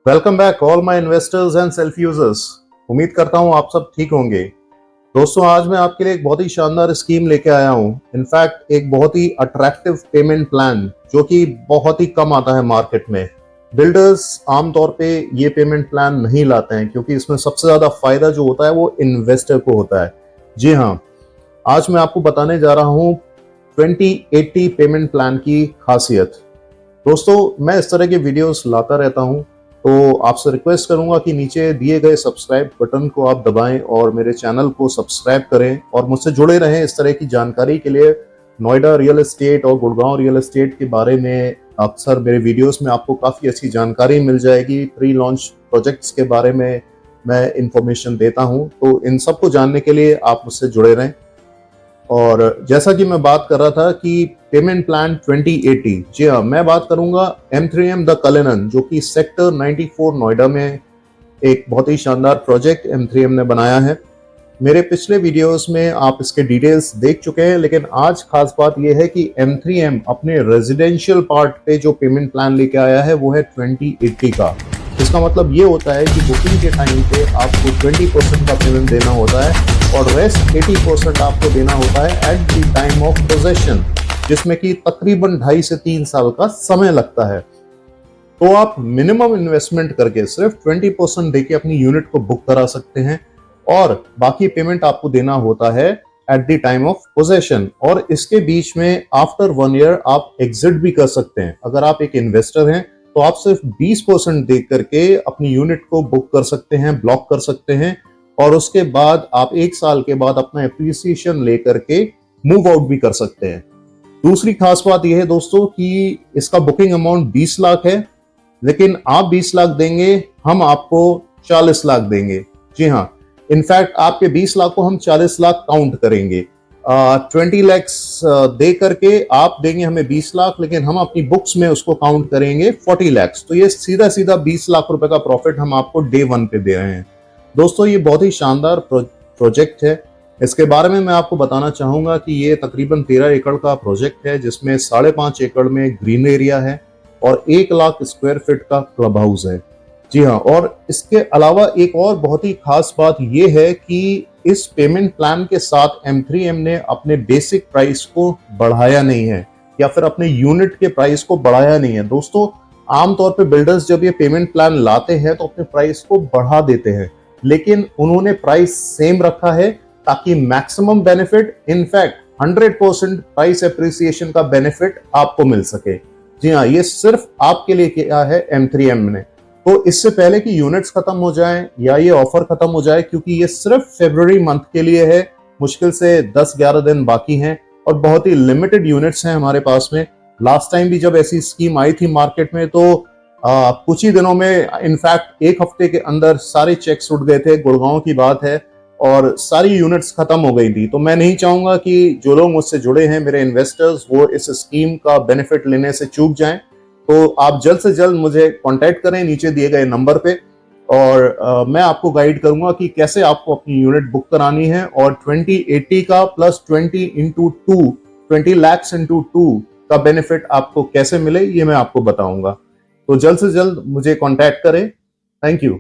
Welcome back all my investors and self users. उम्मीद करता हूं आप सब ठीक होंगे। दोस्तों, आज मैं आपके लिए एक बहुत ही शानदार स्कीम लेके आया हूं। इनफैक्ट एक बहुत ही अट्रैक्टिव पेमेंट प्लान जो कि बहुत ही कम आता है मार्केट में। बिल्डर्स आमतौर पे ये पेमेंट प्लान नहीं लाते हैं क्योंकि इसमें सबसे ज्यादा फायदा जो होता है वो इन्वेस्टर को होता है। जी हाँ, आज मैं आपको बताने जा रहा हूं 2080 पेमेंट प्लान की खासियत। दोस्तों, मैं इस तरह के वीडियोस लाता रहता हूं, तो आपसे रिक्वेस्ट करूंगा कि नीचे दिए गए सब्सक्राइब बटन को आप दबाएं और मेरे चैनल को सब्सक्राइब करें और मुझसे जुड़े रहें। इस तरह की जानकारी के लिए नोएडा रियल एस्टेट और गुड़गांव रियल एस्टेट के बारे में अक्सर मेरे वीडियोस में आपको काफ़ी अच्छी जानकारी मिल जाएगी। प्री लॉन्च प्रोजेक्ट्स के बारे में मैं इंफॉर्मेशन देता हूं, तो इन सब को जानने के लिए आप मुझसे जुड़े रहें। और जैसा कि मैं बात कर रहा था कि पेमेंट प्लान 2080, जी हाँ, मैं बात करूंगा M3M द कलिनन, जो कि सेक्टर 94 नोएडा में एक बहुत ही शानदार प्रोजेक्ट M3M ने बनाया है। मेरे पिछले वीडियोस में आप इसके डिटेल्स देख चुके हैं, लेकिन आज खास बात यह है कि M3M अपने रेजिडेंशियल पार्ट पे जो पेमेंट प्लान लेके आया है वो है 2080 का। इसका मतलब ये होता है कि बुकिंग के टाइम पे आपको 20% का पेमेंट देना होता है और रेस्ट 80% आपको देना होता है at the time of possession, जिसमें कि तकरीबन 2.5 से 3 साल का समय लगता है। तो आप मिनिमम इन्वेस्टमेंट करके सिर्फ 20% देके अपनी यूनिट को बुक करा सकते हैं और बाकी पेमेंट आपको देना होता है at the time of possession. और इसके बीच में आफ्टर 1 ईयर आप एग्जिट भी कर सकते हैं। अगर आप एक इन्वेस्टर हैं तो आप सिर्फ 20% दे करके अपनी यूनिट को बुक कर सकते हैं, ब्लॉक कर सकते हैं, और उसके बाद आप 1 साल के बाद अपना एप्रिसिएशन लेकर के मूव आउट भी कर सकते हैं। दूसरी खास बात यह है दोस्तों कि इसका बुकिंग अमाउंट 20 लाख है, लेकिन आप 20 लाख देंगे, हम आपको 40 लाख देंगे। जी हाँ, इनफैक्ट आपके 20 लाख को हम 40 लाख काउंट करेंगे। 20 लैक्स दे करके आप देंगे हमें 20 लाख, लेकिन हम अपनी बुक्स में उसको काउंट करेंगे 40 लैक्स। तो ये सीधा सीधा 20 लाख रुपए का प्रॉफिट हम आपको डे 1 पे दे रहे हैं। दोस्तों, ये बहुत ही शानदार प्रोजेक्ट है। इसके बारे में मैं आपको बताना चाहूंगा कि ये तकरीबन 13 एकड़ का प्रोजेक्ट है, जिसमें 5.5 एकड़ में ग्रीन एरिया है और 1 लाख स्क्वायर फीट का क्लब हाउस है। जी हाँ, और इसके अलावा एक और बहुत ही खास बात यह है कि इस पेमेंट प्लान के साथ M3M ने अपने बेसिक प्राइस को बढ़ाया नहीं है या फिर अपने यूनिट के प्राइस को बढ़ाया नहीं है। दोस्तों, आमतौर पे बिल्डर्स जब ये पेमेंट प्लान लाते हैं तो अपने प्राइस को बढ़ा देते हैं, लेकिन उन्होंने प्राइस सेम रखा है ताकि maximum benefit, in fact 100% price appreciation का बेनिफिट आपको मिल सके। जी हाँ, ये सिर्फ आपके लिए किया है M3M ने। तो इससे पहले कि यूनिट्स खत्म हो जाएं या ये ऑफर खत्म हो जाए, क्योंकि ये सिर्फ फरवरी मंथ के लिए है, मुश्किल से 10-11 दिन बाकी हैं और बहुत ही लिमिटेड यूनिट्स हैं हमारे पास में। लास्ट टाइम भी जब ऐसी स्कीम आई थी मार्केट में तो कुछ ही दिनों में, इनफैक्ट 1 हफ्ते के अंदर सारे चेक्स उठ गए थे। गुड़गांव की बात है और सारी यूनिट्स खत्म हो गई थी। तो मैं नहीं चाहूंगा कि जो लोग मुझसे जुड़े हैं, मेरे इन्वेस्टर्स, वो इस स्कीम का बेनिफिट लेने से चूक जाएं। तो आप जल्द से जल्द मुझे कांटेक्ट करें नीचे दिए गए नंबर पे, और मैं आपको गाइड करूंगा कि कैसे आपको अपनी यूनिट बुक करानी है और 2080 का प्लस 20 lakhs into 2 का बेनिफिट आपको कैसे मिले, ये मैं आपको बताऊंगा। तो जल्द से जल्द मुझे कांटेक्ट करें। Thank you.